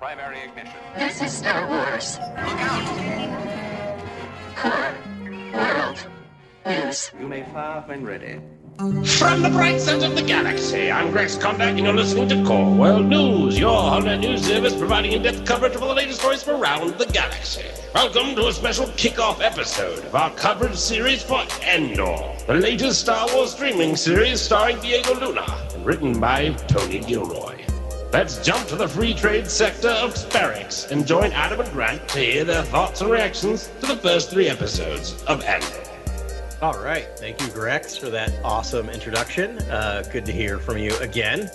primary ignition. This is Star Wars. Look out! Core World News. You may fire when ready. From the bright center of the galaxy, I'm Grex Condact, and you're listening to Core World News, your online news service providing in-depth coverage of all the latest stories from around the galaxy. Welcome to a special kickoff episode of our coverage series for Andor, the latest Star Wars streaming series starring Diego Luna and written by Tony Gilroy. Let's jump to the free trade sector of Sparix and join Adam and Grant to hear their thoughts and reactions to the first 3 episodes of Andor. All right. Thank you, Grex, for that awesome introduction. Good to hear from you again.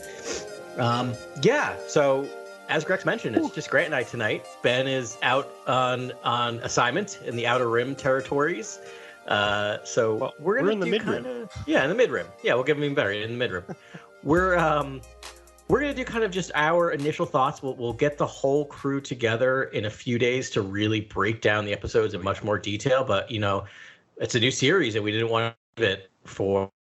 So as Grex mentioned, it's just Grant and I tonight. Ben is out on assignment in the Outer Rim territories. So we're in the mid-rim. Yeah, in the mid-rim. Yeah, we'll give him even better, in the mid-rim. We're going to do kind of just our initial thoughts. We'll get the whole crew together in a few days to really break down the episodes in much more detail. But, it's a new series, and we didn't want to leave it for,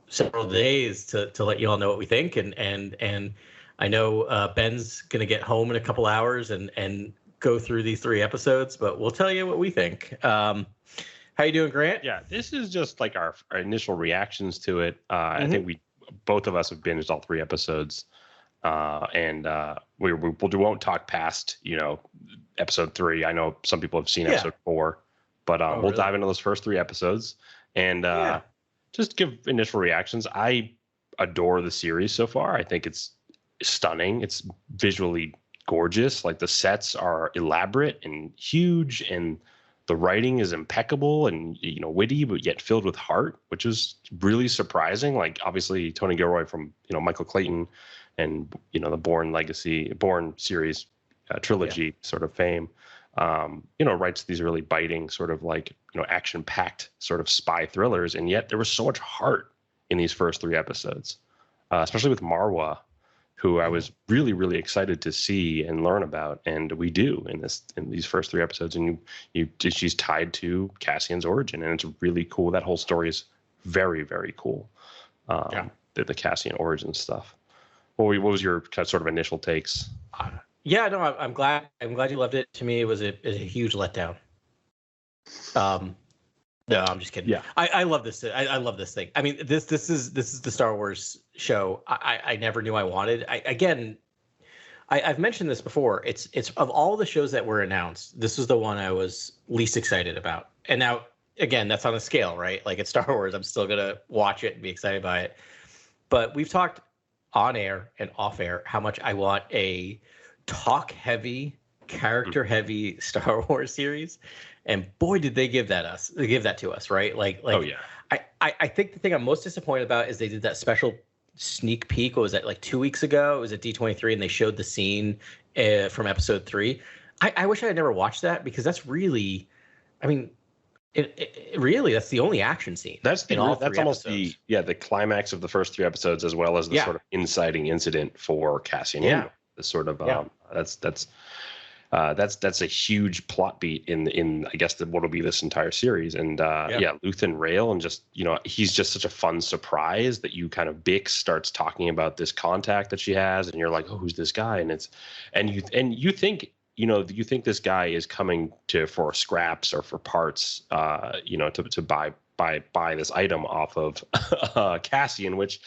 several days to let you all know what we think. And I know Ben's going to get home in a couple hours and go through these 3 episodes, but we'll tell you what we think. How you doing, Grant? Yeah, this is just like our initial reactions to it. I think both of us have binged all 3 episodes, and we won't talk past episode 3. I know some people have seen episode 4, but we'll dive into those first 3 episodes and just give initial reactions. I adore the series so far. I think it's stunning. It's visually gorgeous. Like, the sets are elaborate and huge, and the writing is impeccable and witty, but yet filled with heart, which is really surprising. Like, obviously Tony Gilroy from Michael Clayton and the Bourne series trilogy sort of fame, writes these really biting sort of action-packed sort of spy thrillers, and yet there was so much heart in these first 3 episodes, especially with Marwa, who I was really, really excited to see and learn about, and we do in these first 3 episodes. And she's tied to Cassian's origin, and it's really cool. That whole story is very, very cool. The Cassian origin stuff. What was your kind of sort of initial takes? I'm glad you loved it. To me, it was a huge letdown. No, I'm just kidding. Yeah, I love this. I love this thing. I mean, this is the Star Wars show I never knew I wanted. I've mentioned this before. It's of all the shows that were announced, this was the one I was least excited about. And now, again, that's on a scale, right? Like, it's Star Wars. I'm still gonna watch it and be excited by it. But we've talked on air and off air how much I want a talk-heavy, character-heavy Star Wars series. And boy, did they give that to us, right? Oh yeah. I think the thing I'm most disappointed about is they did that special sneak peek. What was that, like 2 weeks ago? It was at D23, and they showed the scene from episode 3. I wish I had never watched that, because that's really, it really, that's the only action scene. That's almost the climax of the first 3 episodes, as well as the sort of inciting incident for Cassian. Yeah. The sort of that's a huge plot beat in I guess what'll be this entire series. And Luthen Rail, and just he's just such a fun surprise that you kind of Bix starts talking about this contact that she has, and you're like, oh, who's this guy? And you think this guy is coming for scraps or for parts, to buy this item off of Cassian, which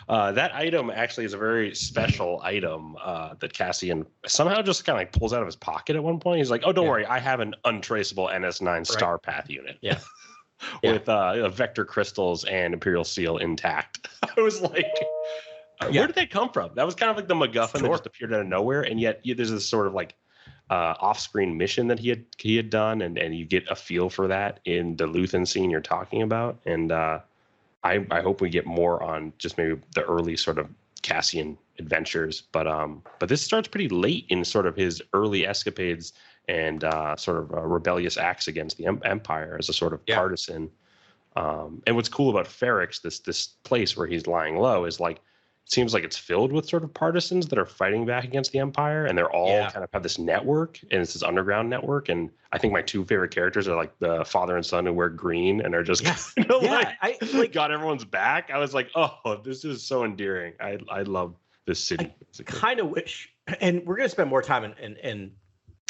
that item actually is a very special item that Cassian somehow just kind of pulls out of his pocket at one point. He's like, oh, don't worry, I have an untraceable NS9 Star Path unit. Yeah. With vector crystals and Imperial Seal intact. I was like, where did that come from? That was kind of like the MacGuffin that just appeared out of nowhere, and yet there's this sort of off-screen mission that he had done, and you get a feel for that in the Luthen scene you're talking about. And I hope we get more on just maybe the early sort of Cassian adventures, but this starts pretty late in sort of his early escapades and sort of rebellious acts against the Empire as a sort of partisan. And what's cool about Ferrix, this place where he's lying low, is like, it seems like it's filled with sort of partisans that are fighting back against the Empire, and they're all kind of have this network, and it's this underground network. And I think my 2 favorite characters are like the father and son who wear green and are just got everyone's back. I was like, oh, this is so endearing. I love this city. I kind of wish, and we're going to spend more time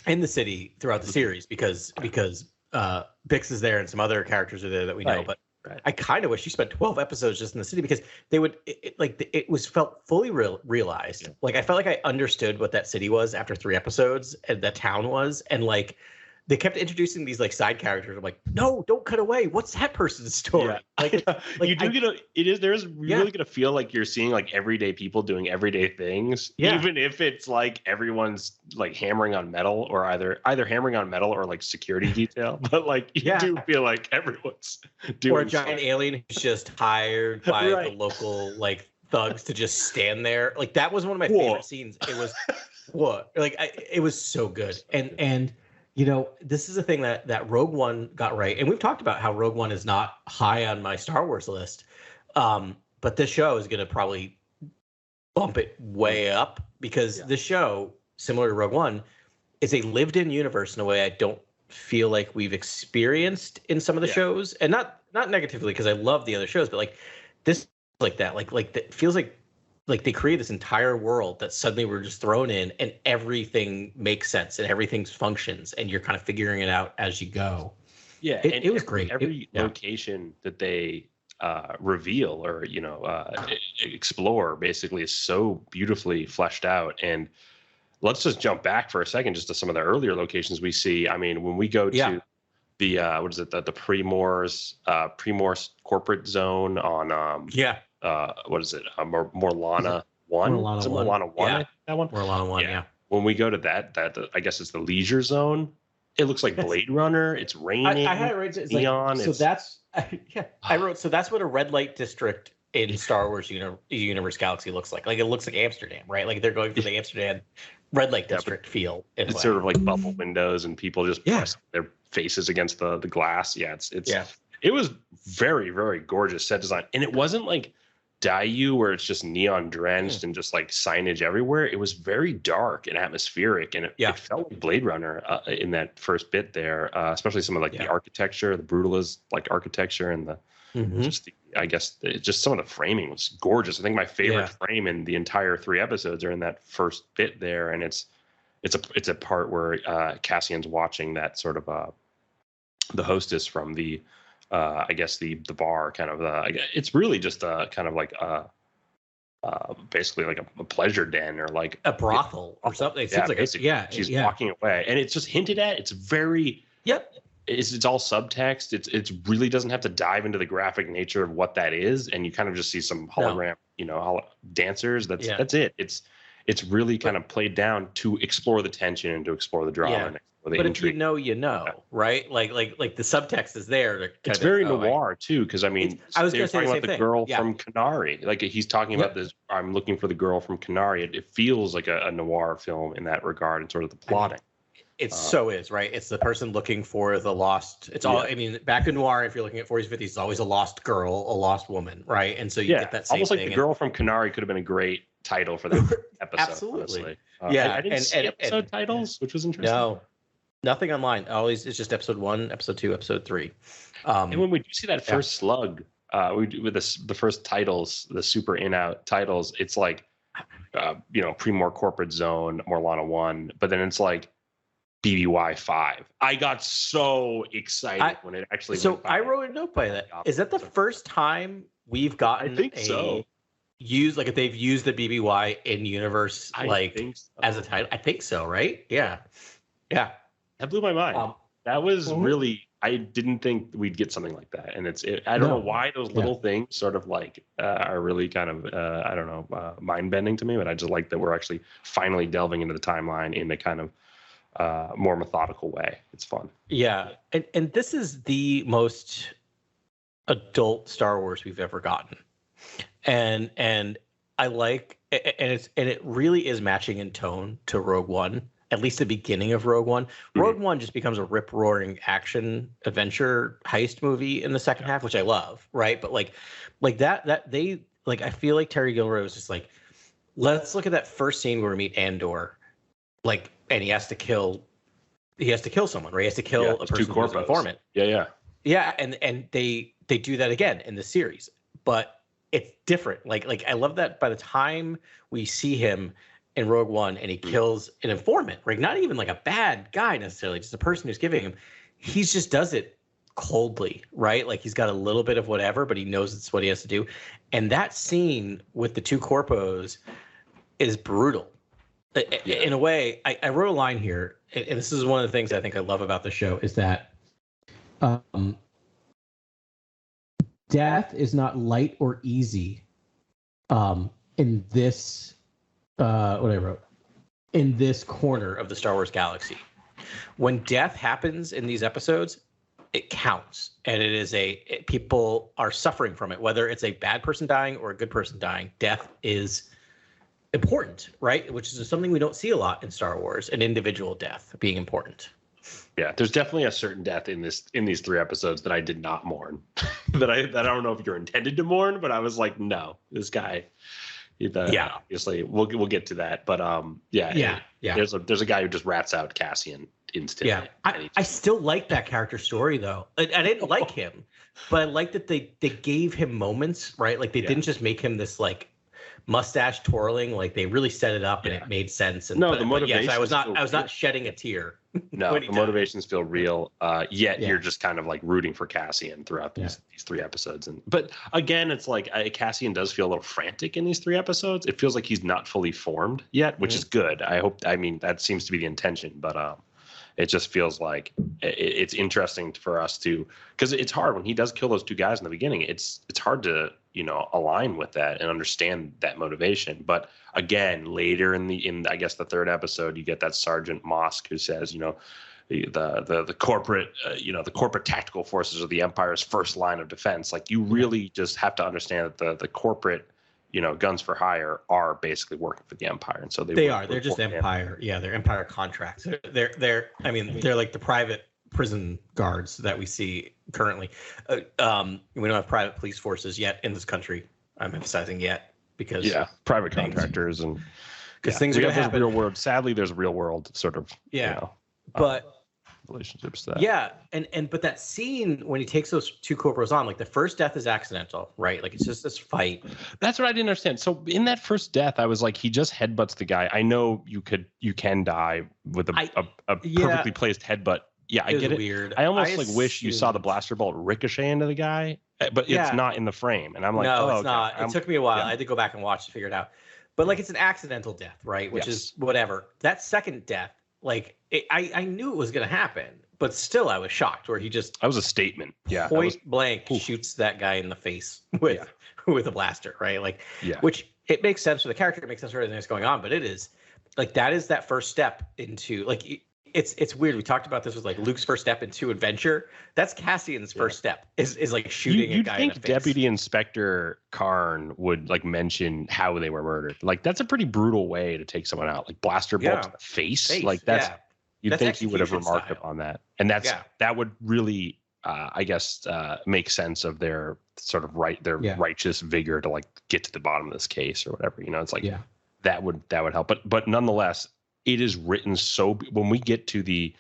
in the city throughout the series because Bix is there and some other characters are there that we know. Right. But I kind of wish you spent 12 episodes just in the city because they would it was felt fully realized. Yeah. Like I felt like I understood what that city was after 3 episodes and that town was, and like they kept introducing these like side characters. I'm like, no, don't cut away. What's that person's story? Yeah. Like you do really gonna feel like you're seeing like everyday people doing everyday things, even if it's like everyone's like hammering on metal or either hammering on metal or like security detail. But like you do feel like everyone's doing. Or a giant alien who's just hired by the local like thugs to just stand there. Like that was one of my favorite scenes. It was it was so good. And you know, this is a thing that Rogue One got right. And we've talked about how Rogue One is not high on my Star Wars list. But this show is going to probably bump it way up because the show, similar to Rogue One, is a lived-in universe in a way I don't feel like we've experienced in some of the shows. And not negatively because I love the other shows, but like this like that. Like that feels like they create this entire world that suddenly we're just thrown in and everything makes sense and everything functions and you're kind of figuring it out as you go. Yeah. It was great. Every location that they reveal or, explore basically is so beautifully fleshed out. And let's just jump back for a second, just to some of the earlier locations we see. I mean, when we go to the, what is it? The Primor's corporate zone on, what is it? Morlana 1? Morlana 1? Yeah. That one? Morlana 1, yeah. When we go to that I guess it's the leisure zone. It looks like Blade Runner. It's raining. I had it right. It's neon. Like, so that's I wrote. So that's what a red light district in Star Wars universe galaxy looks like. Like it looks like Amsterdam, right? Like they're going for the Amsterdam red light district feel. It's sort of like bubble windows and people just press their faces against the glass. Yeah, it was very, very gorgeous set design, and it wasn't like Dayu where it's just neon drenched and just like signage everywhere. It was very dark and atmospheric, and it felt like Blade Runner in that first bit there, especially some of like the architecture, the brutalist like architecture, and just some of the framing was gorgeous. I think my favorite frame in the entire 3 episodes are in that first bit there, and it's a part where Cassian's watching that sort of the hostess from the I guess the bar kind of it's really just a kind of like basically like a pleasure den or like a brothel or something. It seems like she's walking away, and it's just hinted at. It's very it's all subtext. It's really doesn't have to dive into the graphic nature of what that is, and you kind of just see some hologram dancers. That's it. It's really kind of played down to explore the tension and to explore the drama. And but intrigue. If you know, right? Like the subtext is there. It's very noir too, because I mean, I was going to say about the girl from Canary. Like he's talking about this. I'm looking for the girl from Canary. It feels like a noir film in that regard, and sort of the plotting. It so is, right? It's the person looking for the lost. It's all. I mean, back in noir, if you're looking at 40s, 50s, it's always a lost girl, a lost woman, right? And so you get that same almost like thing. The Girl from Canary could have been a great title for that episode. Absolutely. Honestly. I didn't see episode titles, which was interesting. No. Nothing online. Always, it's just episode 1, episode 2, episode 3. And when we do see that first slug, with the first titles, the super in-out titles, it's like, Primor Corporate Zone, Morlana 1, but then it's like BBY 5. I got so excited when it actually. So I wrote a note by that. Is that the first time we've gotten? I think so. If they've used the BBY in universe as a title. I think so, right? Yeah. That blew my mind. That was really, I didn't think we'd get something like that. And I don't know why those little things sort of like are really kind of, mind bending to me, but I just like that we're actually finally delving into the timeline in a kind of more methodical way. It's fun. Yeah. And this is the most adult Star Wars we've ever gotten. And I like, and it really is matching in tone to Rogue One. At least the beginning of Rogue One. Rogue One just becomes a rip-roaring action adventure heist movie in the second half, which I love, right? But like that they like I feel like Terry Gilroy was just like, let's look at that first scene where we meet Andor, like, and he has to kill someone, right? He has to kill a person who's an informant. Yeah. Yeah, and they do that again in the series. But it's different. Like I love that by the time we see him in Rogue One and he kills an informant, right? Not even like a bad guy necessarily, just a person who's giving him. He just does it coldly, right? Like he's got a little bit of whatever, but he knows it's what he has to do. And that scene with the two corpos is brutal. In a way, I wrote a line here, and this is one of the things I think I love about the show, is that death is not light or easy in this, what I wrote, in this corner of the Star Wars galaxy. When death happens in these episodes, it counts, and it is people are suffering from it, whether it's a bad person dying or a good person dying. Death is important, right? Which is something we don't see a lot in Star Wars, an individual death being important. Yeah, there's definitely a certain death in these 3 episodes that I did not mourn. that I don't know if you're intended to mourn, but I was like, no, this guy. Obviously, we'll get to that, but There's a guy who just rats out Cassian instantly. Yeah, I still like that character story though. I didn't like him, but I like that they gave him moments, right? Like they didn't just make him this like mustache twirling. Like they really set it up and it made sense. And the motivation. Yes, I was not shedding a tear. No, the motivations feel real. Yet you're just kind of like rooting for Cassian throughout these 3 episodes. But again, it's like Cassian does feel a little frantic in these 3 episodes. It feels like he's not fully formed yet, which is good. I mean, that seems to be the intention, but it just feels like it's interesting for us to, because it's hard when he does kill those 2 guys in the beginning. It's hard to align with that and understand that motivation. But again, later in I guess the 3rd episode, you get that Sergeant Mosk who says, the corporate the corporate tactical forces are the Empire's first line of defense. Like you really just have to understand that the corporate guns for hire are basically working for the Empire, and so they're just Empire. Yeah, they're Empire contracts. They're like the private prison guards that we see currently. We don't have private police forces yet in this country. I'm emphasizing yet because private contractors and because things are going to happen. Real world. Sadly, there's real world sort of but relationships that but that scene when he takes those 2 corporals on, like the first death is accidental, right? Like it's just this fight. That's what I didn't understand. So in that first death, I was like, he just headbutts the guy. I know you can die with a perfectly placed headbutt. Yeah, I get it. Weird. I almost wish you saw the blaster bolt ricochet into the guy, but it's not in the frame. And I'm like, no, it's not. It took me a while. I had to go back and watch to figure it out. But like it's an accidental death, right? Which is whatever. That second death, like I knew it was going to happen, but still I was shocked where he just. That was a statement. Yeah. Point blank shoots that guy in the face with a blaster, right? Like, which it makes sense for the character. It makes sense for everything that's going on, but it is like that is that first step into like. It's weird. We talked about this with like Luke's first step into adventure. That's Cassian's first step is like shooting a guy in the face. Deputy Inspector Karn would like mention how they were murdered. Like that's a pretty brutal way to take someone out. Like blaster bolt to the face. Like you'd think he would have remarked upon that. And that would really I guess make sense of their sort of righteous vigor to like get to the bottom of this case or whatever. It's like that would help. But nonetheless, it is written so when we get to the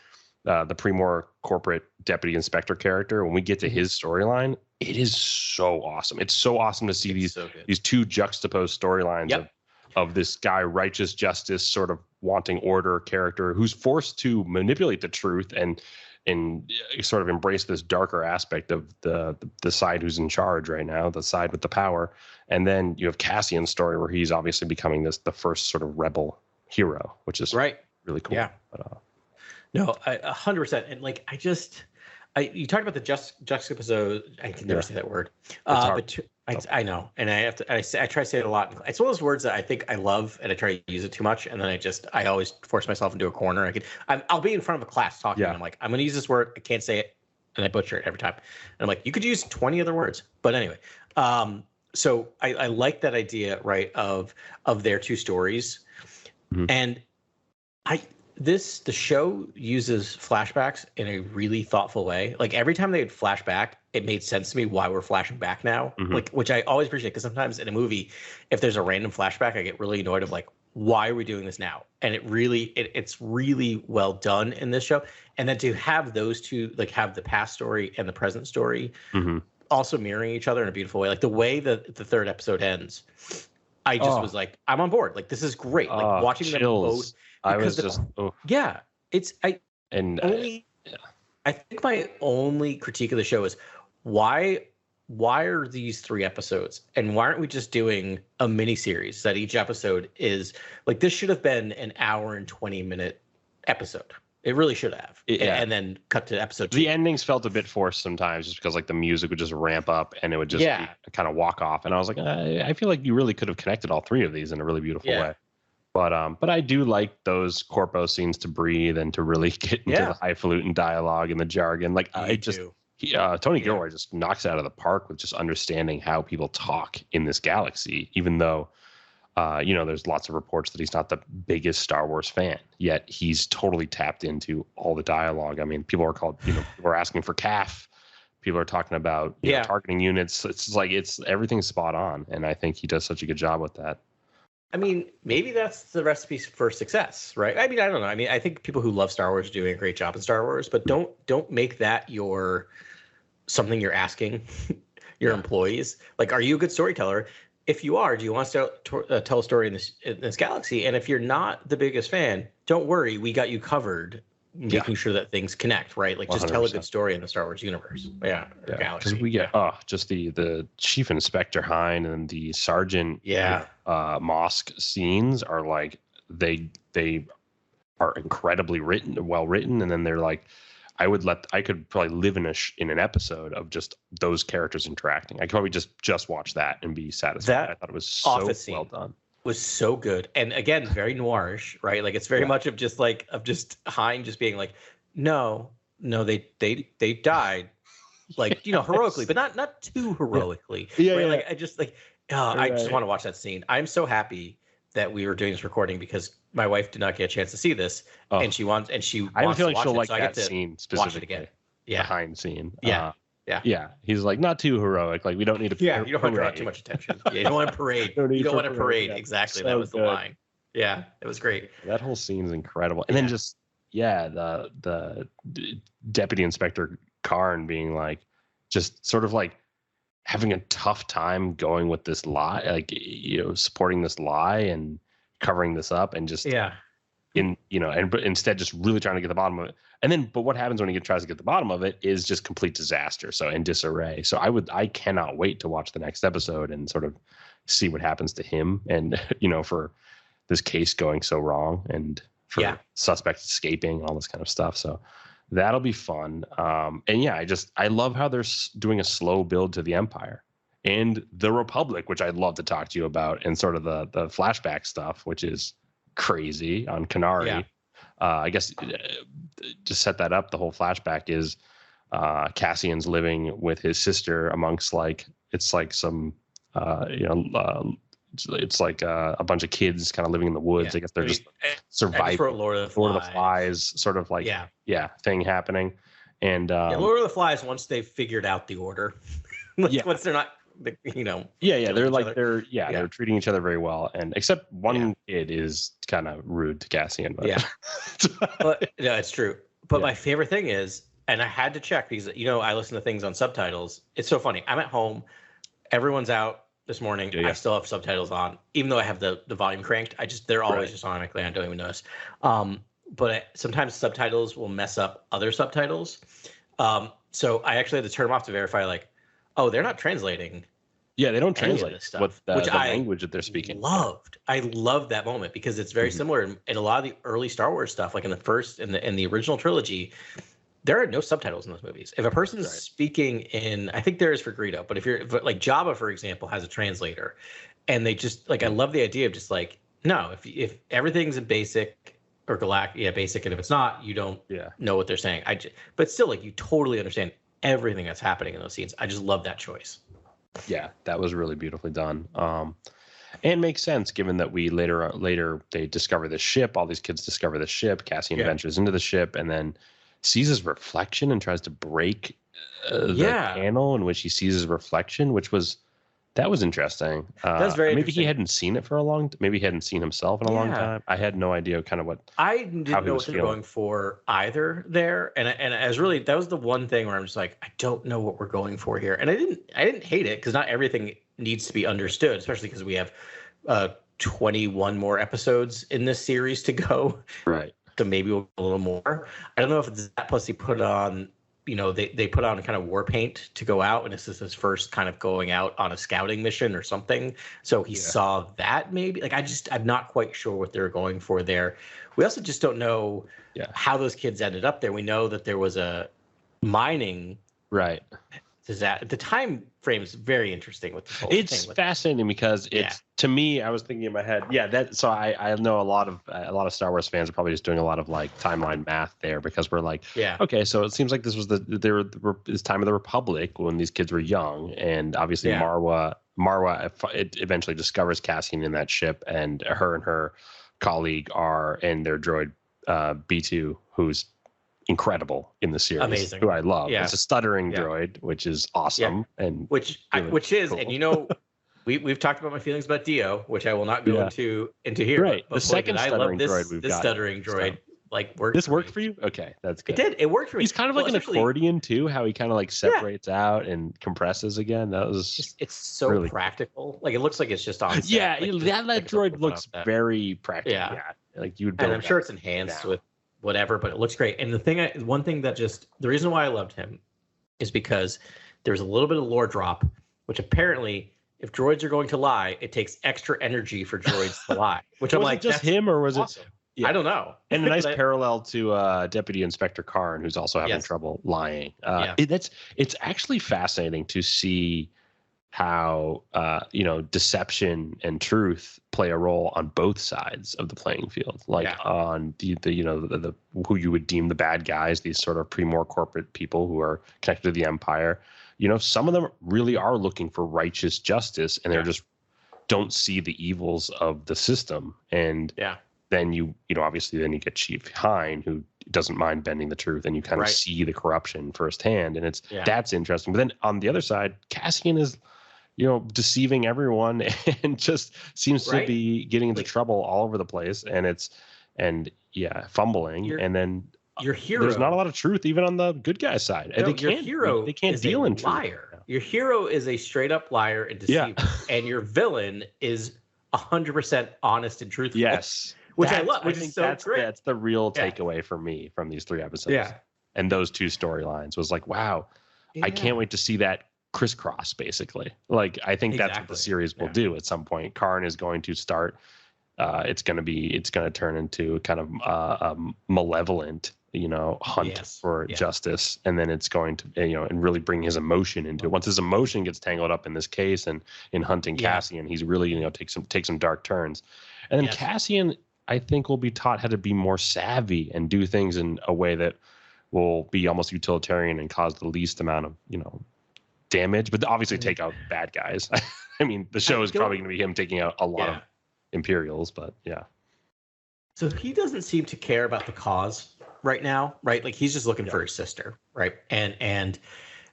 Primor corporate deputy inspector character, when we get to his storyline, it is so awesome. It's so awesome to see these 2 juxtaposed storylines of this guy, righteous justice, sort of wanting order character who's forced to manipulate the truth and sort of embrace this darker aspect of the side who's in charge right now, the side with the power. And then you have Cassian's story where he's obviously becoming the first sort of rebel hero, which is really cool. But, no, 100%. And like, you talked about the juxtaposed. I can never say that word. But I know, and I try to say it a lot. It's one of those words that I think I love, and I try to use it too much, and then I always force myself into a corner. I'll be in front of a class talking, and I'm like, I'm going to use this word. I can't say it, and I butcher it every time. And I'm like, you could use 20 other words, but anyway. So I like that idea, right? Of their 2 stories. And the show uses flashbacks in a really thoughtful way. Like every time they would flash back, it made sense to me why we're flashing back now. Like, which I always appreciate, because sometimes in a movie, if there's a random flashback, I get really annoyed of like, why are we doing this now? And it's really well done in this show. And then to have those 2, like have the past story and the present story also mirroring each other in a beautiful way. Like the way that the third episode ends, I just was like, I'm on board. Like this is great. Like watching chills. them both. I was just I think my only critique of the show is why are these 3 episodes, and why aren't we just doing a mini series that each episode is like, this should have been an hour and 20-minute episode. It really should have. And then cut to episode 2. The endings felt a bit forced sometimes, just because like the music would just ramp up and it would just kind of walk off. And I was like, I feel like you really could have connected all 3 of these in a really beautiful way. But I do like those corpo scenes to breathe and to really get into the highfalutin dialogue and the jargon. Like Tony Gilroy just knocks it out of the park with just understanding how people talk in this galaxy, even though there's lots of reports that he's not the biggest Star Wars fan, yet he's totally tapped into all the dialogue. I mean, people are asking for CAF. People are talking about targeting units. It's like everything's spot on, and I think he does such a good job with that. I mean, maybe that's the recipe for success, right? I mean, I don't know. I mean, I think people who love Star Wars are doing a great job in Star Wars, but don't make that something you're asking your employees. Like, are you a good storyteller? If you are, do you want to tell a story in this galaxy? And if you're not the biggest fan, don't worry, we got you covered, making sure that things connect, right? Like, just 100%. Tell a good story in the Star Wars universe. Galaxy. We get just the Chief Inspector Hine and the Sergeant Mosk scenes are like they are incredibly well written, and then they're like, I could probably live in an episode of just those characters interacting. I could probably just watch that and be satisfied. I thought it was so well done. Was so good, and again, very noirish, right? Like it's very much of just Hine just being like, no, they died, like heroically, but not too heroically. Like I just I just want to watch that scene. I'm so happy that we were doing this recording because my wife did not get a chance to see this, and she wants. I have a feeling she'll like that scene specifically. Watch it again. The Hine scene. Yeah. He's like, not too heroic. Like we don't need to. Yeah, you don't want to draw too much attention. Yeah, you don't want to parade. You don't want to parade. Exactly. So that was the line. Yeah, it was great. That whole scene's incredible. And then just the Deputy Inspector Karn being like, just sort of like having a tough time going with this lie, like supporting this lie and covering this up, and just but instead just really trying to get the bottom of it. And then, but what happens when he tries to get the bottom of it is just complete disaster. So in disarray. So I cannot wait to watch the next episode and sort of see what happens to him, and for this case going so wrong, and for suspects escaping and all this kind of stuff. So that'll be fun. I love how they're doing a slow build to the Empire and the Republic, which I'd love to talk to you about, and sort of the flashback stuff, which is crazy on Kenari. Yeah. I guess to set that up, the whole flashback is Cassian's living with his sister amongst it's like a bunch of kids kind of living in the woods. I guess they're just surviving. Lord of the Flies, sort of like thing happening. And Lord of the Flies, once they've figured out the order, once they're not, they're treating each other very well, and except one kid is kind of rude to Cassian. But. But no, it's true. But my favorite thing is, and I had to check because I listen to things on subtitles. It's so funny. I'm at home, everyone's out this morning. I still have subtitles on, even though I have the volume cranked. they're always just automatically. I don't even notice. But sometimes subtitles will mess up other subtitles. So I actually had to turn them off to verify, they're not translating. Yeah, they don't translate what the language that they're speaking. I loved that moment because it's very similar in a lot of the early Star Wars stuff, like in the original trilogy. There are no subtitles in those movies. If a person's speaking in, I think there is for Greedo, but if Jabba, for example, has a translator, and they just I love the idea of just no, if everything's in basic or galactic, basic, and if it's not, you don't know what they're saying. But still, you totally understand everything that's happening in those scenes. I just love that choice. Yeah, that was really beautifully done. And makes sense given that we later they discover the ship. All these kids discover the ship. Cassian ventures into the ship and then sees his reflection and tries to break the panel in which he sees his reflection, which was That was interesting. That's very maybe interesting. he hadn't seen it for a long. Maybe he hadn't seen himself in a long time. I had no idea kind of what. I didn't know what they're going for either there, and I was really, that was the one thing where I'm just like, I don't know what we're going for here, and I didn't hate it because not everything needs to be understood, especially because we have 21 more episodes in this series to go. Right. So maybe a little more. I don't know if it's that, plus he put on, they put on kind of war paint to go out, and this is his first kind of going out on a scouting mission or something. So he saw that maybe. Like, I'm not quite sure what they're going for there. We also just don't know how those kids ended up there. We know that there was a mining. Right. The time frame is very interesting with this whole it's thing. Fascinating because it's, to me, I was thinking in my head, so I know a lot of Star Wars fans are probably just doing a lot of like timeline math there, because we're like, okay, so it seems like this was this time of the Republic when these kids were young, and obviously Marwa it eventually discovers Cassian in that ship, and her colleague are in their droid B2, who's incredible in the series. Amazing. Who I love. Yeah. It's a stuttering droid, which is awesome. And which is cool. And we've talked about my feelings about Dio, which I will not go into here. Right. But the second stuttering droid we've got. This stuttering droid worked. This worked for you? Okay, that's good. It did. It worked for me. He's kind of like an accordion too, how he kind of like separates out and compresses again. That was it's so really practical. Like, it looks like it's just on set. Yeah, like, that droid looks very practical. Yeah. Like you would build. And I'm sure it's enhanced with whatever, but it looks great. And the reason why I loved him is because there's a little bit of lore drop, which apparently, if droids are going to lie, it takes extra energy for droids to lie. Which I'm like, just him, or was awesome. it? Yeah. I don't know. And a nice parallel to Deputy Inspector Karn, who's also having trouble lying. It's actually fascinating to see how deception and truth play a role on both sides of the playing field. Like on the who you would deem the bad guys, these sort of more corporate people who are connected to the Empire. Some of them really are looking for righteous justice, and they're just don't see the evils of the system. And then you obviously then you get Chief Hine, who doesn't mind bending the truth, and you kind of see the corruption firsthand, and that's interesting. But then on the other side, Cassian is deceiving everyone and just seems to be getting into trouble all over the place, and fumbling. And then your hero, there's not a lot of truth even on the good guy side. No, they can't deal in liar. Truth. Your hero is a straight up liar and deceiver, and your villain is 100% honest and truthful. Yes, which I love. Which is so great. That's the real takeaway for me from these 3 episodes. Yeah, and those 2 storylines was like, wow, I can't wait to see that crisscross. Basically, like I think that's what the series will do at some point. Karn is going to start. It's going to turn into kind of a malevolent, hunt for justice, and then it's going to, and really bring his emotion into it. Once his emotion gets tangled up in this case and in hunting Cassian, he's really, take some dark turns. And then Cassian, I think, will be taught how to be more savvy and do things in a way that will be almost utilitarian and cause the least amount of, damage, but obviously take out bad guys. I mean, the show is probably going to be him taking out a lot of Imperials, but So he doesn't seem to care about the cause right now, right? Like, he's just looking for his sister, right? And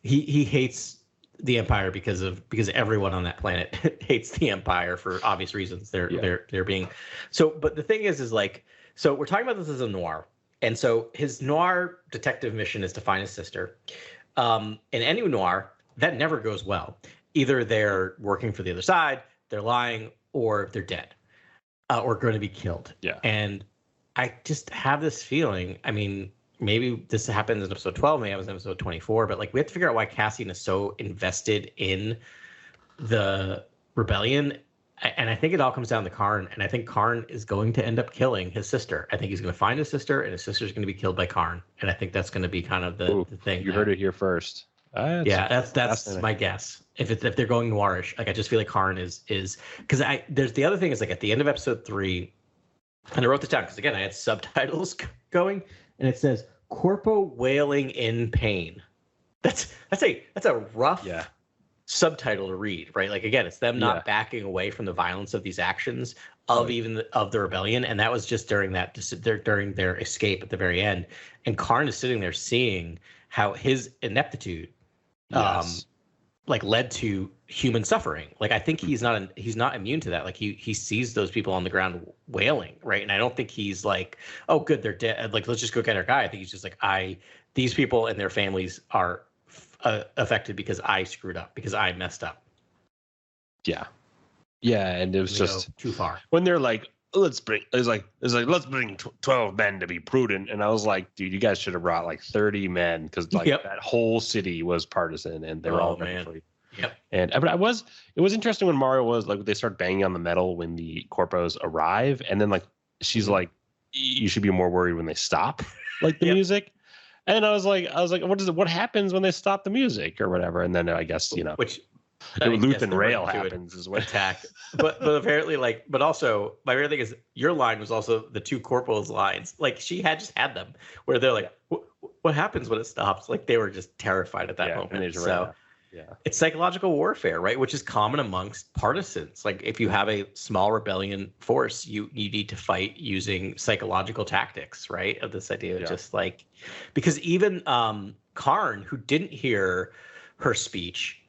he hates the Empire because everyone on that planet hates the Empire for obvious reasons. They're being so. But the thing is like, so we're talking about this as a noir, and so his noir detective mission is to find his sister. In any noir, that never goes well. Either they're working for the other side, they're lying, or they're dead, or going to be killed. Yeah. And I just have this feeling, I mean, maybe this happens in episode 12, maybe it was in episode 24, but like, we have to figure out why Cassian is so invested in the rebellion. And I think it all comes down to Karn, and I think Karn is going to end up killing his sister. I think he's going to find his sister, and his sister's going to be killed by Karn. And I think that's going to be kind of the thing. You heard it here first. That's my guess. If they're going noirish, like, I just feel like Karn is because there's the other thing is, like, at the end of episode 3, and I wrote this down because, again, I had subtitles going, and it says "Corpo wailing in pain." That's a rough subtitle to read, right? Like, again, it's them not backing away from the violence of these actions of the rebellion, and that was just during their escape at the very end. And Karn is sitting there seeing how his ineptitude like led to human suffering. Like I think he's not immune to that. Like he sees those people on the ground wailing, right? And I don't think he's like, oh, good, they're dead. Like let's just go get our guy. I think he's just like, these people and their families are affected because I screwed up, because I messed up. Yeah, and it was just too far when they're like, let's bring 12 men to be prudent, and I was like, dude, you guys should have brought like 30 men, because like that whole city was partisan and they're all ready. Yep. And but it was interesting when Mario was like, they start banging on the metal when the corpos arrive, and then like she's like, you should be more worried when they stop like the music. And I was like, what happens when they stop the music or whatever? And then I guess, which loop and rail happens as well. Attack. but apparently but also my favorite thing is your line was also the two corporals lines. Like she had just had them where they're like, what happens when it stops? Like they were just terrified at that moment. So it's psychological warfare, right? Which is common amongst partisans. Like if you have a small rebellion force, you need to fight using psychological tactics, right? Of this idea of just like, because even Karn, who didn't hear her speech,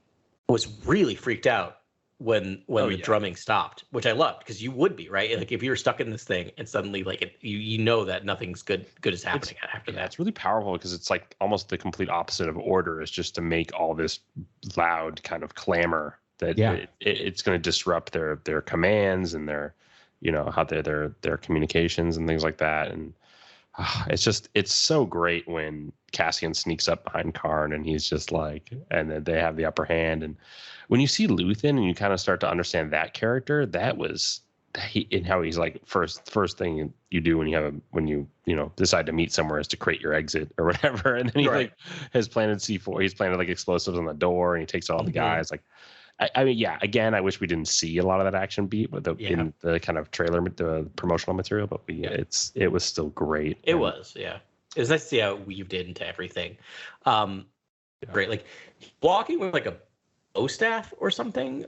was really freaked out when the drumming stopped, which I loved, because you would be, right? Like if you were stuck in this thing and suddenly like you know that nothing's good is happening after that. It's really powerful because it's like almost the complete opposite of order, is just to make all this loud kind of clamor that it's going to disrupt their commands and their how their communications and things like that. And it's so great when Cassian sneaks up behind Karn and he's just like, and then they have the upper hand. And when you see Luthen and you kind of start to understand that character, that was and how he's like, first thing you do when you decide to meet somewhere is to create your exit or whatever. And then he like has planted C4, he's planted like explosives on the door, and he takes all the guys. Like, I mean, again, I wish we didn't see a lot of that action beat in the kind of trailer, the promotional material, but it was still great. It was nice to see how it weaved into everything. Great, like walking with like a bow staff or something.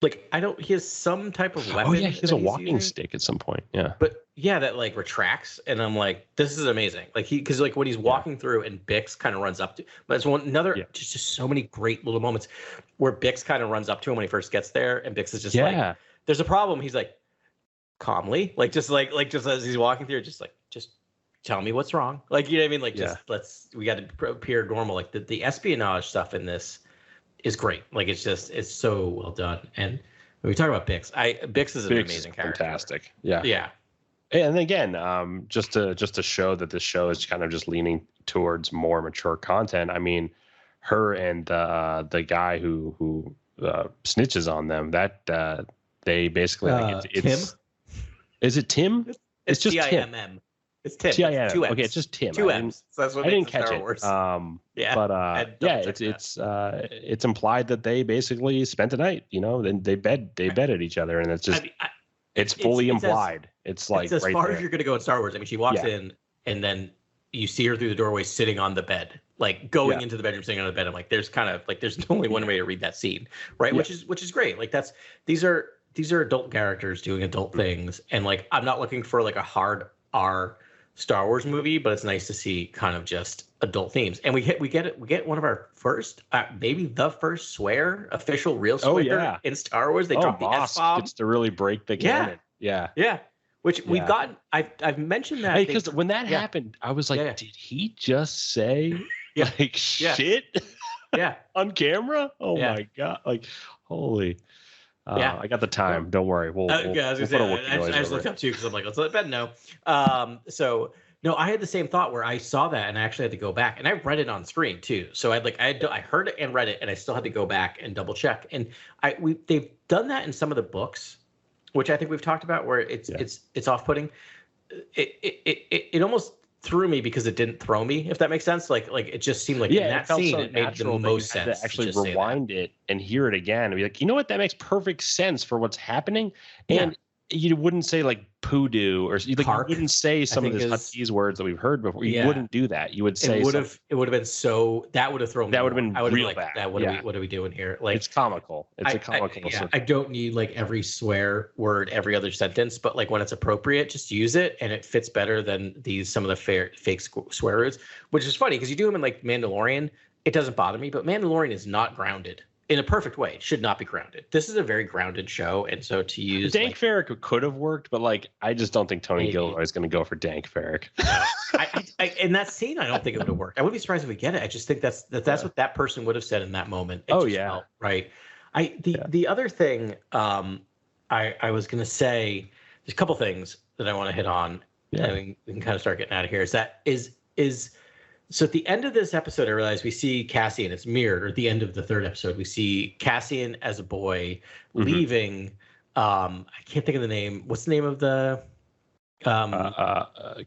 Like he has some type of weapon. Oh yeah, he has a walking stick at some point. Yeah, but that like retracts, and I'm like, this is amazing. Like because like when he's walking through and Bix kind of runs up to, but it's just so many great little moments where Bix kind of runs up to him when he first gets there, and Bix is just like, there's a problem. He's like, calmly, just as he's walking through, just tell me what's wrong. Like, you know what I mean? Like, we got to appear normal. Like the espionage stuff in this is great. Like, it's so well done. And when we talk about Bix, Bix is an amazing character. Fantastic. Yeah. Yeah. And again, just to show that this show is kind of just leaning towards more mature content. I mean, her and the guy who snitches on them, that they basically it's Tim. Is it Tim? It's just Tim. It's Tim. T-I-M. Two M's. Okay, it's just Tim. Two M's. So that's what I didn't catch Star it. Wars. It's implied that they basically spent the night. Then they bedded each other, and it's just it's fully implied. It's like as right far there. as you're gonna go in Star Wars. I mean, she walks in, and then you see her through the doorway sitting on the bed, like going into the bedroom, sitting on the bed. I'm like, there's only one way to read that scene, right? Yeah. Which is great. Like these are adult characters doing adult things, and like I'm not looking for like a hard R Star Wars movie, but it's nice to see kind of just adult themes. And we get one of our first, maybe the first official real swear in Star Wars. They dropped the S-bomb. Gets to really break the canon. Yeah. Which we've gotten. I've mentioned that because when that happened, I was like, did he just say shit? Yeah, on camera. Oh my god! Like, holy. I got the time. Don't worry. I just looked up too because I'm like, let's let Ben know. So no, I had the same thought where I saw that and I actually had to go back, and I read it on screen too. So I heard it and read it, and I still had to go back and double check. And they've done that in some of the books, which I think we've talked about, where it's off-putting. It almost threw me because it didn't throw me, if that makes sense. Like it just seemed like in that scene it made the most sense to actually rewind it and hear it again and be like, you know what, that makes perfect sense for what's happening. And you wouldn't say like poodoo or like you wouldn't say some of these Huttese words that we've heard before. You wouldn't do that. You would say it would have been so that would have thrown me. That would have been real bad. What are we doing here? Like it's comical. It's a comical. I don't need like every swear word every other sentence, but like when it's appropriate, just use it, and it fits better than some of the fake swear words, which is funny because you do them in like Mandalorian, it doesn't bother me, but Mandalorian is not grounded in a perfect way. It should not be grounded. This is a very grounded show, and so to use Dank Ferrick could have worked, but like I just don't think Tony Gilroy is going to go for Dank Ferrick. I in that scene, I don't think it would have worked. I wouldn't be surprised if we get it. I just think that's what that person would have said in that moment. Felt, right. The other thing I was going to say, there's a couple things that I want to hit on. Yeah. And we can kind of start getting out of here. So at the end of this episode, I realized we see Cassian. It's mirrored. Or at the end of the third episode, we see Cassian as a boy leaving. I can't think of the name. What's the name of the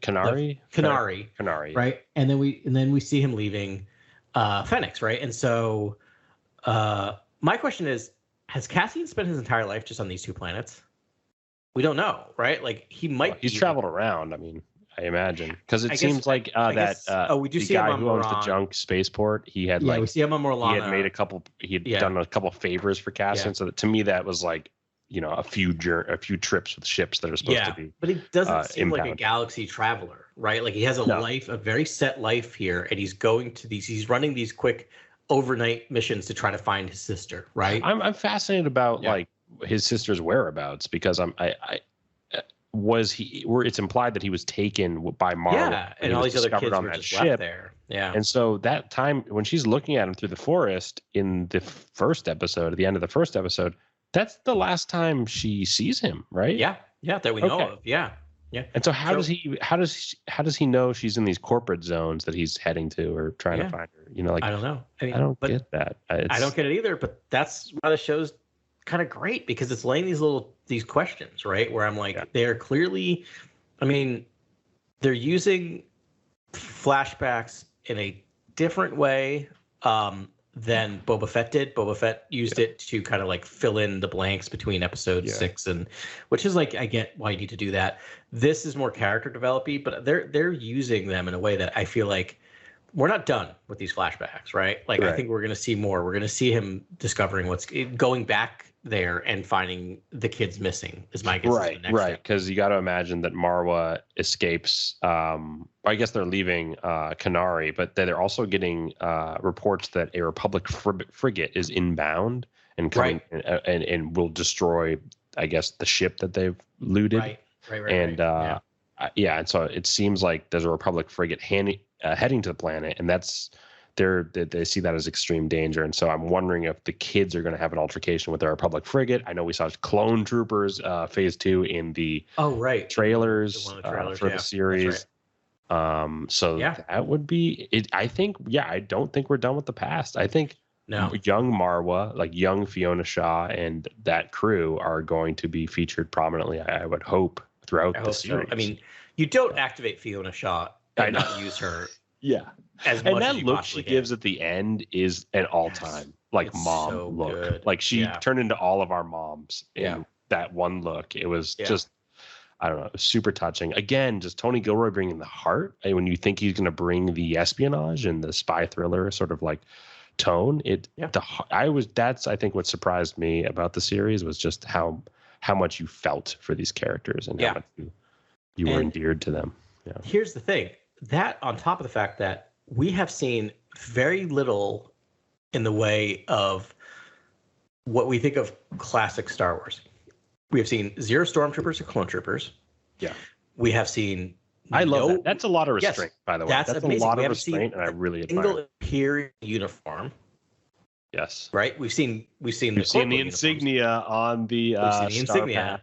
Canary? Canary. Right. And then we see him leaving Fennec, right? And so my question is, has Cassian spent his entire life just on these two planets? We don't know, right? Like he might. He's traveled around. I mean, I imagine because it seems like we do the see guy him on who owns Moran. the junk spaceport. He had we see him on Morlana. He had made a couple. He had done a couple favors for Cassian. So that, to me, that was like a few trips with ships that are supposed to be. But he doesn't seem like a galaxy traveler, right? Like he has a life, a very set life here, and he's going to these. He's running these quick overnight missions to try to find his sister, right? I'm fascinated about like his sister's whereabouts because it's implied that he was taken by Marvel and all these other kids were just left there. And so that time when she's looking at him through the forest in the first episode, at the end of the first episode, that's the last time she sees him, right? Yeah, that we know of. Yeah. And so how does he know she's in these corporate zones that he's heading to or trying to find her? I don't know. I don't get that. I don't get it either. But that's why the show's kind of great because it's laying these questions, right? Where I'm like, they're clearly, they're using flashbacks in a different way than Boba Fett did. Boba Fett used it to kind of like fill in the blanks between episode 6 and which is like, I get why you need to do that. This is more character developy, but they're using them in a way that I feel like we're not done with these flashbacks, right? Like I think we're going to see more. We're going to see him discovering going back there and finding the kids missing is my guess. Right. Because you got to imagine that Marwa escapes. I guess they're leaving Canary, but they're also getting reports that a Republic frigate is inbound and coming and will destroy, I guess, the ship that they've looted. Right. And and so it seems like there's a Republic frigate heading to the planet, and they see that as extreme danger. And so I'm wondering if the kids are going to have an altercation with the Republic frigate. I know we saw Clone Troopers phase 2 in the trailers for the series. That would be it. I think, I don't think we're done with the past. I think young Marwa, like young Fiona Shaw and that crew are going to be featured prominently, I would hope, throughout the series. So. You don't activate Fiona Shaw and not use her. As and much that as look she gives at the end is an all-time mom look. Good. Like she turned into all of our moms in that one look. It was just, I don't know, super touching. Again, just Tony Gilroy bringing the heart. When you think he's going to bring the espionage and the spy thriller sort of like tone, that's I think what surprised me about the series was just how much you felt for these characters and how much you were endeared to them. Yeah. Here's the thing. That on top of the fact that we have seen very little in the way of what we think of classic Star Wars. We have seen 0 stormtroopers or clone troopers. Yeah. We have seen. I love that. That's a lot of restraint, by the way. That's amazing. A lot of restraint, and I really admire single Imperial uniform. Yes. Right. We've seen the insignia on the Star Path.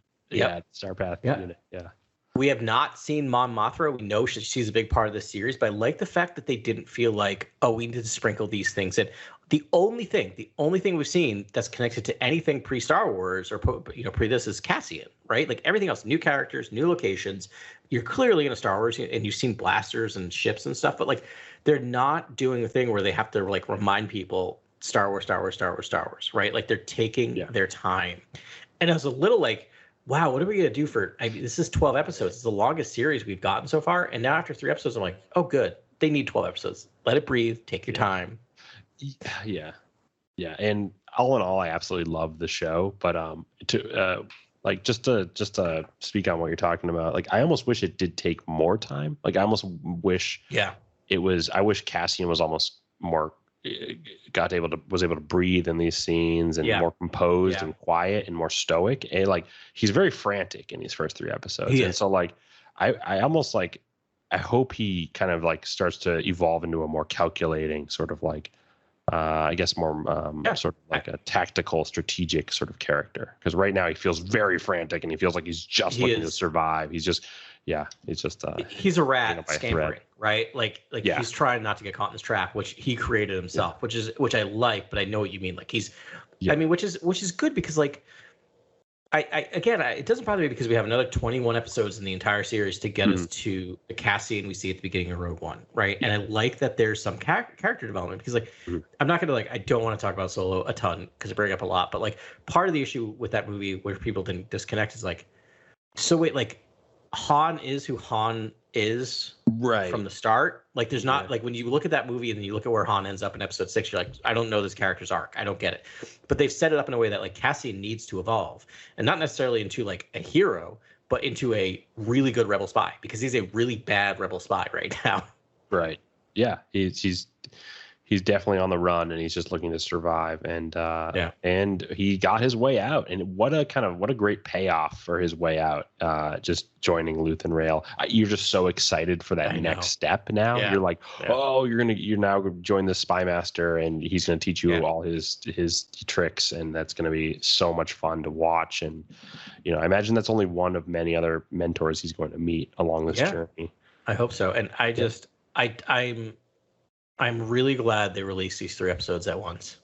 Star Path unit. Yeah. We have not seen Mon Mothra. We know she's a big part of the series, but I like the fact that they didn't feel like, we need to sprinkle these things in. The only thing we've seen that's connected to anything pre-Star Wars or pre this is Cassian, right? Like everything else, new characters, new locations. You're clearly in a Star Wars, and you've seen blasters and ships and stuff, but like they're not doing the thing where they have to like remind people Star Wars, right? Like they're taking their time, and I was a little like, wow, what are we going to do this is 12 episodes. It's the longest series we've gotten so far. And now after 3 episodes, I'm like, oh, good. They need 12 episodes. Let it breathe. Take your time. Yeah. And all in all, I absolutely love the show. But just to speak on what you're talking about, like I almost wish it did take more time. Like I almost wish I wish Cassian was almost more was able to breathe in these scenes and more composed and quiet and more stoic. And like he's very frantic in these first 3 episodes. And so like I almost like I hope he kind of like starts to evolve into a more calculating sort of like I guess more sort of like a tactical, strategic sort of character. Because right now he feels very frantic and he feels like he's just looking to survive. He's just, it's just. He's a rat scampering, right? Like he's trying not to get caught in this trap, which he created himself, which I like, but I know what you mean. Like he's, I mean, which is good because like, it doesn't bother me because we have another 21 episodes in the entire series to get us to the Cassian we see at the beginning of Rogue One, right? And I like that there's some character development because, like, I'm not gonna I don't want to talk about Solo a ton because I bring up a lot, but like part of the issue with that movie where people didn't disconnect is like, so wait, like Han is who Han is from the start. Like there's not like when you look at that movie and then you look at where Han ends up in episode 6, you're like, I don't know this character's arc. I don't get it. But they've set it up in a way that like Cassian needs to evolve, and not necessarily into like a hero, but into a really good rebel spy because he's a really bad rebel spy right now. Right. Yeah. He's definitely on the run and he's just looking to survive. And and he got his way out. And what a great payoff for his way out. Just joining Luthen Rail. You're just so excited for that next step now. Yeah. You're like, oh, you're now going to join the spy master and he's going to teach you all his tricks, and that's going to be so much fun to watch. And I imagine that's only one of many other mentors he's going to meet along this journey. I hope so. And I just I'm really glad they released these 3 episodes at once.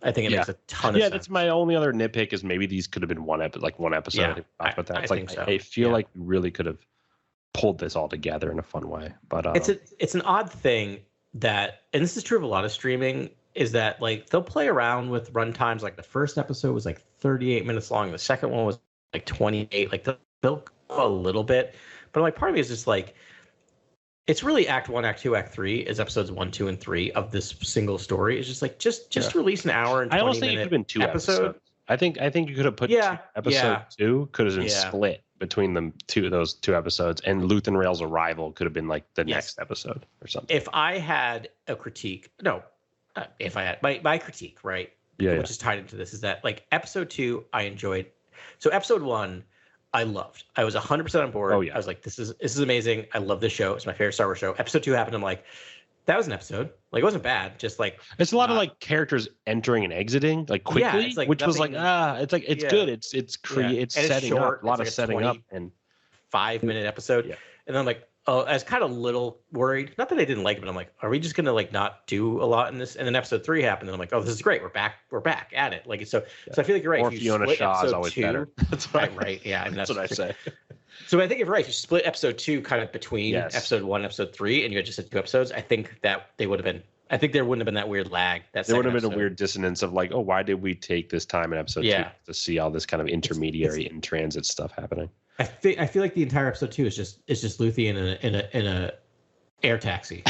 I think it makes a ton of sense. Yeah, that's my only other nitpick is maybe these could have been one episode. Yeah, I think so. I feel like we really could have pulled this all together in a fun way. But it's an odd thing that, and this is true of a lot of streaming, is that like they'll play around with runtimes. Like the first episode was like 38 minutes long. The second one was like 28. Like they'll go a little bit, but like part of me is just like, it's really Act 1, Act 2, Act 3 is episodes 1, 2, and 3 of this single story. It's just like just release an hour and 20 minute. I almost think it could have been 2 episodes. I think you could have put episode 2 could have been split between those 2 episodes, and Luthen Rail's arrival could have been like the next episode or something. If I had a critique, if I had my critique, right? Which is tied into this is that like episode 2 I enjoyed. So episode 1 I loved. I was 100% on board. Oh, yeah. I was like, this is amazing. I love this show. It's my favorite Star Wars show. Episode 2 happened. I'm like, that was an episode. Like, it wasn't bad. Just like it's a lot of like characters entering and exiting like quickly, which was like it's like it's good. It's setting short. Up. A lot of setting up and 5-minute episode. Yeah. And then I'm like, oh, I was kind of a little worried. Not that I didn't like it, but I'm like, are we just gonna like not do a lot in this? And then episode 3 happened, and I'm like, oh, this is great. We're back at it. Like so I feel like you're right. Or Fiona Shaw is always better. That's right. Yeah, I mean, that's what I say. So I think you're right. If you split episode 2 kind of between episode 1 and episode 3, and you had just had 2 episodes, I think that they would have been. I think there wouldn't have been that weird lag. There would have been a weird dissonance of like, oh, why did we take this time in episode 2 to see all this kind of intermediary in transit stuff happening? I feel like the entire episode 2 is just Luthen in a air taxi,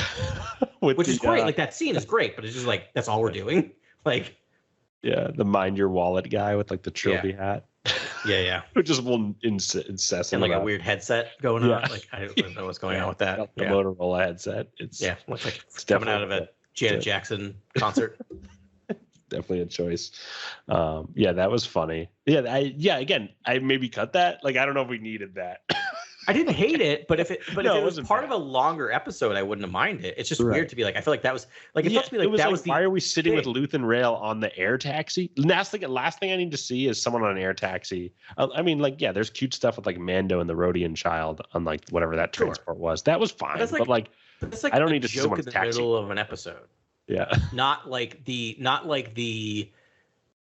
which is great. Like that scene is great, but it's just like that's all we're doing. Like, the mind your wallet guy with like the trilby hat. Yeah. Who just will incessant and like a weird headset going on. Like I don't know what's going on with that. The Motorola headset. Looks like it's coming out of a Janet Jackson concert. Definitely a choice. That was funny. Again, I maybe cut that. Like I don't know if we needed that. I didn't hate it, but if it was part of a longer episode, I wouldn't have minded it. It's just weird to be like, I feel like that was like, it felt to me like that was why are we sitting with Luthen Rail on the air taxi? Last thing I need to see is someone on an air taxi. I mean, like, there's cute stuff with like Mando and the Rodian child on like whatever that transport was. That was fine, but like I don't need to see someone in the middle of an episode. Yeah, not like the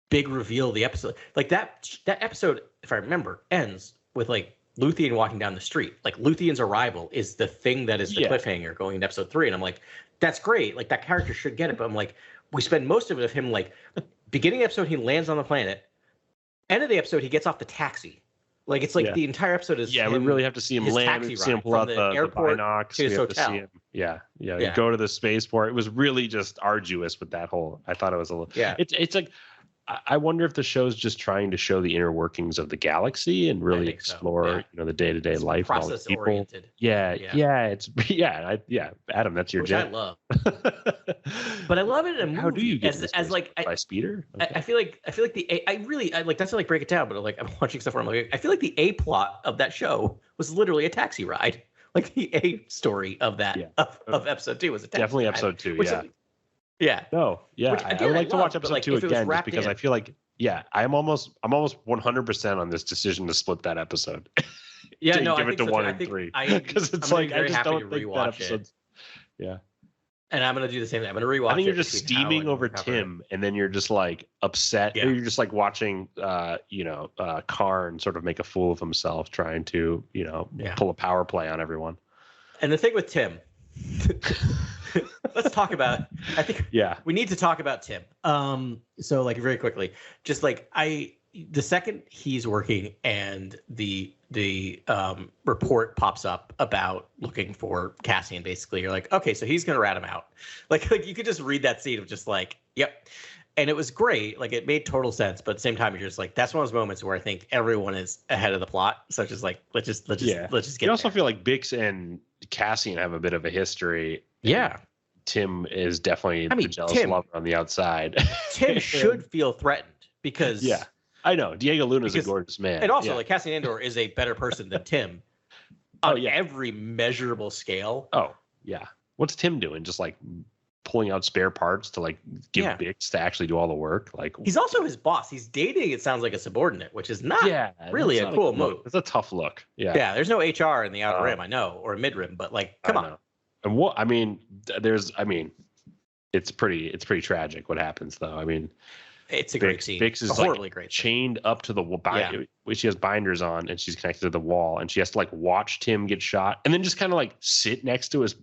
big reveal of the episode. Like that episode, if I remember, ends with like Luthien walking down the street. Like Luthien's arrival is the thing that is the cliffhanger going into episode 3. And I'm like, that's great. Like that character should get it. But I'm like, we spend most of it of him like beginning of the episode, he lands on the planet. End of the episode, he gets off the taxi. Like it's like the entire episode is. Yeah, we really have to see him land. We see him pull out the binocs. To his hotel. See him. Yeah. Go to the spaceport. It was really just arduous with that whole. I thought it was a little. Yeah. It's like I wonder if the show's just trying to show the inner workings of the galaxy and really explore, the day-to-day life. Process oriented. Yeah. Adam, that's your which jam. I love. But I love it in a movie. How do you get as like by speeder? Okay. I feel like I like that's to like break it down, but like I'm watching stuff where I'm like, I feel like the A plot of that show was literally a taxi ride. Like the A story of that of episode 2 was a taxi definitely ride, episode 2. No, which, again, I would like to watch episode 2 again just because I feel like I'm almost 100% on this decision to split that episode. Yeah, no, give I it to think 1 and 3 because it's like I just don't think that episode's. Yeah. And I'm gonna do the same thing. I'm gonna rewatch. I think you're just steaming over Tim, and then you're just like upset. Or you're just like watching, Karn sort of make a fool of himself, trying to, pull a power play on everyone. And the thing with Tim, let's talk about. I think we need to talk about Tim. So like very quickly, just like the second he's working and the report pops up about looking for Cassian, basically you're like, okay, so he's gonna rat him out. Like you could just read that scene of just like, yep. And it was great. Like it made total sense, but at the same time, you're just like, that's one of those moments where I think everyone is ahead of the plot. So it's just like, let's just get. You also feel like Bix and Cassian have a bit of a history. Yeah. Tim is definitely the jealous lover on the outside. Tim should feel threatened because I know Diego Luna's a gorgeous man, and also like Cassian Andor is a better person than Tim on every measurable scale. Oh yeah, what's Tim doing? Just like pulling out spare parts to like give Bix to actually do all the work. Like he's also his boss. He's dating. It sounds like a subordinate, which is not really a cool move. It's a tough look. Yeah. There's no HR in the outer rim, I know, or mid rim, but like, come on. And it's pretty tragic what happens though. I mean. It's a great scene. Bix is horribly like great chained up to the wall. She has binders on and she's connected to the wall and she has to like watch Tim get shot and then just kind of like sit next to his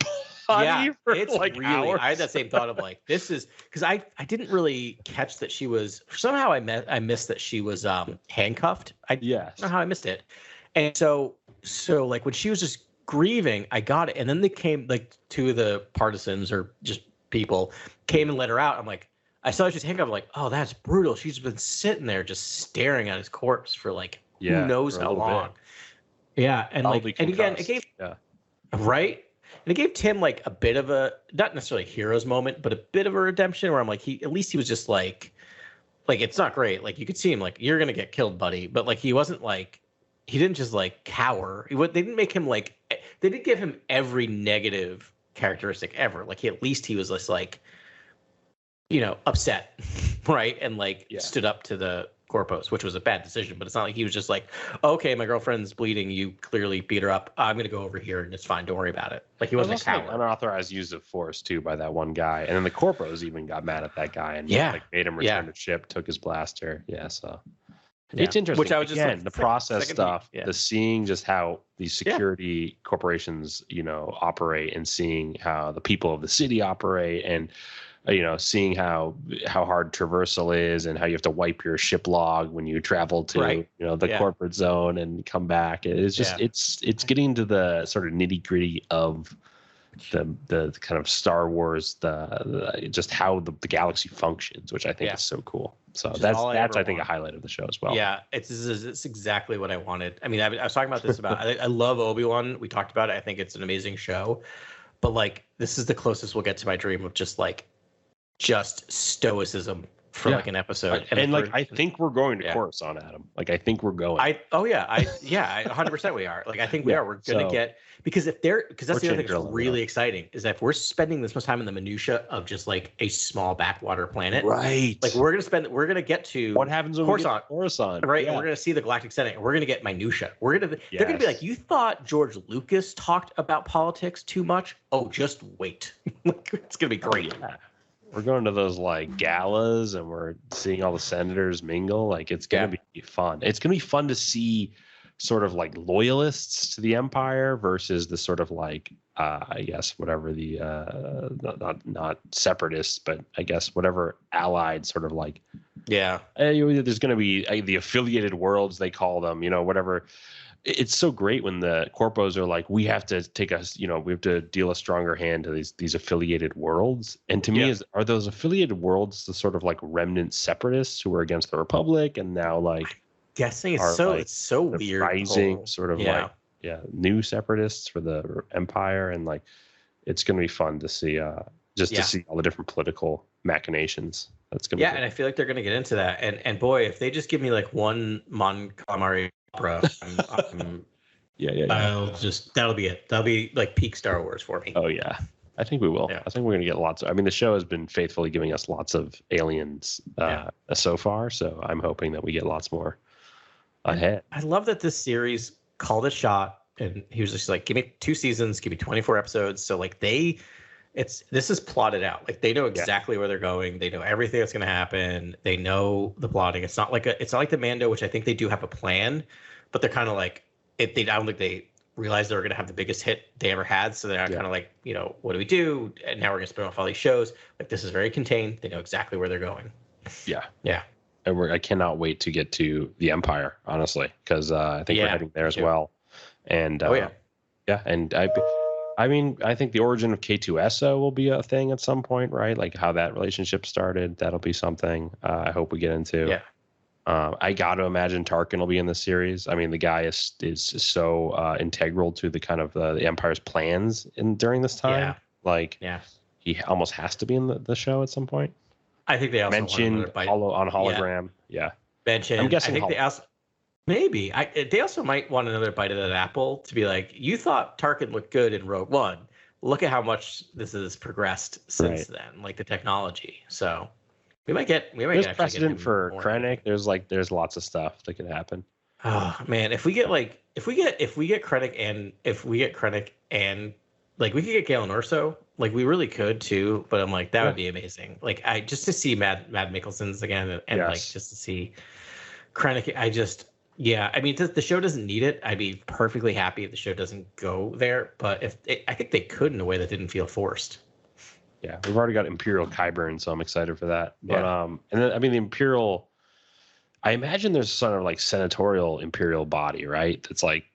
body for it's like really, hours. I had that same thought of like, this is because I didn't really catch that she was somehow I missed that she was handcuffed. I don't know how I missed it. And so like when she was just grieving, I got it. And then they came like two of the partisans or just people came and let her out. I'm like, I saw she's handcuffed. I'm like, oh, that's brutal. She's been sitting there just staring at his corpse for like who knows how long. Yeah, and like, and again, it gave right, and it gave Tim like a bit of a not necessarily a hero's moment, but a bit of a redemption where I'm like, at least he was just like it's not great. Like you could see him like you're gonna get killed, buddy, but like he wasn't like he didn't just like cower. They didn't make him like they didn't give him every negative characteristic ever. Like at least he was just like. Upset, right? And like stood up to the corpos, which was a bad decision, but it's not like he was just like, okay, my girlfriend's bleeding. You clearly beat her up. I'm going to go over here and it's fine. Don't worry about it. Like he wasn't a coward. Like unauthorized use of force too by that one guy. And then the corpos even got mad at that guy and like made him return to ship, took his blaster. Yeah. So it's interesting. Which I was just again, the process stuff, the seeing just how these security corporations, operate and seeing how the people of the city operate and, seeing how hard traversal is and how you have to wipe your ship log when you travel to the corporate zone and come back. It's just it's getting to the sort of nitty gritty of the kind of Star Wars, the just how the galaxy functions, which I think is so cool. So that's I think a highlight of the show as well. Yeah, it's exactly what I wanted. I mean, I was talking about this I love Obi-Wan. We talked about it. I think it's an amazing show, but like this is the closest we'll get to my dream of just stoicism for like an episode. And like I think we're going to Coruscant, Adam. Like I think we're going. 100% we are. Like I think we are. We're gonna get because that's the other thing that's really exciting is that if we're spending this much time in the minutia of just like a small backwater planet, right? Like we're gonna get to what happens when Coruscant, right? And we're gonna see the Galactic Senate, and we're gonna get minutia. They're gonna be like, you thought George Lucas talked about politics too much? Oh, just wait. It's gonna be great. We're going to those like galas and we're seeing all the senators mingle. Like it's going to be fun. It's going to be fun to see sort of like loyalists to the Empire versus the sort of like, I guess, whatever the, not separatists, but I guess whatever allied sort of like, there's going to be the affiliated worlds, they call them, whatever it's so great when the corpos are like, we have to we have to deal a stronger hand to these affiliated worlds. And to me, are those affiliated worlds the sort of like remnant separatists who are against the Republic and now like guessing it's so weird, rising sort of new separatists for the Empire, and like it's going to be fun to see to see all the different political machinations. That's gonna be and I feel like they're going to get into that. And boy, if they just give me like one Mon Calamari opera, that'll be it. That'll be like peak Star Wars for me. Oh yeah, I think we will. I think we're going to get lots. I mean, the show has been faithfully giving us lots of aliens so far, so I'm hoping that we get lots more ahead. I love that this series called a shot, and he was just like, give me 2 seasons, give me 24 episodes. So like this is plotted out. Like they know exactly where they're going. They know everything that's going to happen. They know the plotting. It's not like the Mando, which I think they do have a plan, but they're kind of like I don't think they realized they were going to have the biggest hit they ever had. So they're kind of like, what do we do? And now we're going to spin off all these shows. Like this is very contained. They know exactly where they're going. Yeah. Yeah. And I cannot wait to get to the Empire, honestly, because I think we're heading there as well. And and I mean, I think the origin of K2SO will be a thing at some point, right? Like how that relationship started. That'll be something I hope we get into. Yeah. I got to imagine Tarkin will be in the series. I mean, the guy is so integral to the kind of the Empire's plans during this time. He almost has to be in the show at some point. I think they also mentioned on hologram. Yeah. Mentioned. I'm guessing. I think they also. Maybe they also might want another bite of that apple to be like, you thought Tarkin looked good in Rogue One. Look at how much this has progressed since then, like the technology. So we might get precedent for Krennic. There's lots of stuff that could happen. Oh man, if we get Krennic and like we could get Galen Orso, like we really could too. But I'm like that would be amazing. Like just to see Mad Mikkelsen's again and like just to see Krennic. I mean, the show doesn't need it. I'd be perfectly happy if the show doesn't go there. But I think they could in a way that didn't feel forced. Yeah, we've already got Imperial Qyburn, so I'm excited for that. But and then I mean the Imperial. I imagine there's sort of like senatorial Imperial body, right? That's like,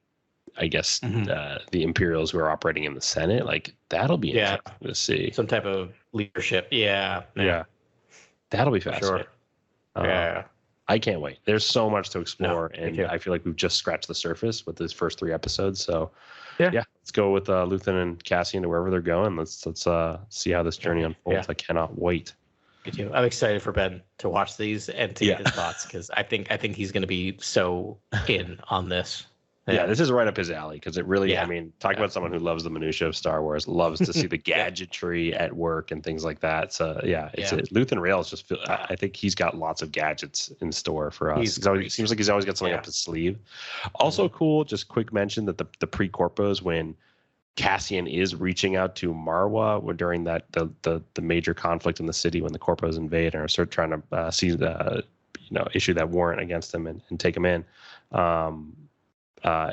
I guess the Imperials who are operating in the Senate. Like that'll be interesting to see. Some type of leadership. Yeah. That'll be fascinating. Sure. I can't wait. There's so much to explore, and I feel like we've just scratched the surface with these first 3 episodes. So, let's go with Luthen and Cassian to wherever they're going. Let's see how this journey unfolds. I cannot wait. Me too. I'm excited for Ben to watch these and to get his thoughts because I think he's going to be so in on this. Yeah, this is right up his alley because it really, I mean, talk about someone who loves the minutia of Star Wars, loves to see the gadgetry at work and things like that. So, Luthen Rails I think he's got lots of gadgets in store for us. It seems like he's always got something up his sleeve. Also cool, just quick mention that the pre-corpos, when Cassian is reaching out to Marwa during that the major conflict in the city when the corpos invade and are sort of trying to issue that warrant against him and take him in.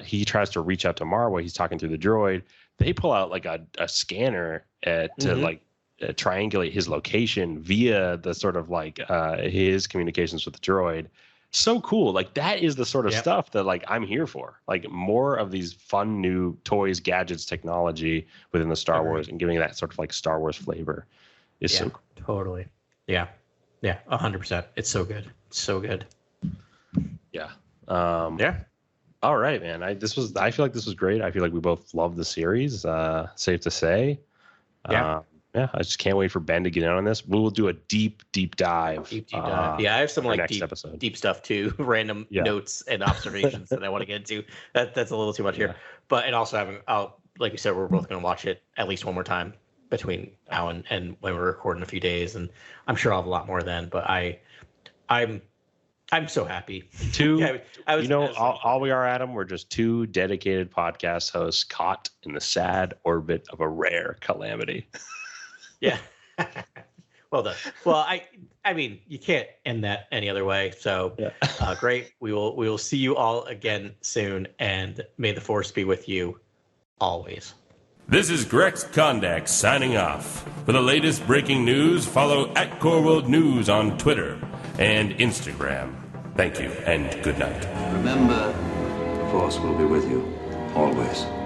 He tries to reach out to Marwa. He's talking through the droid. They pull out like a scanner to triangulate his location via the sort of like his communications with the droid. So cool. Like that is the sort of stuff that like I'm here for. Like more of these fun new toys, gadgets, technology within the Star Wars and giving that sort of like Star Wars flavor is so cool. Totally. Yeah. Yeah. 100%. It's so good. It's so good. Yeah. All right, man. I feel like this was great. I feel like we both love the series. Safe to say. I just can't wait for Ben to get in on this. We will do a deep dive. Deep dive. I have some like deep stuff too. Random notes and observations that I want to get into. That's a little too much here. But and also like you said, we're both going to watch it at least one more time between now and when we're recording a few days, and I'm sure I'll have a lot more then. But I'm so happy. All we are, Adam, we're just 2 dedicated podcast hosts caught in the sad orbit of a rare calamity. Yeah. Well done. Well, I mean, you can't end that any other way. So great. We will see you all again soon, and may the Force be with you always. This is Grex Kondak signing off. For the latest breaking news, follow @CoreWorldNews on Twitter and Instagram. Thank you and good night. Remember, the Force will be with you, always.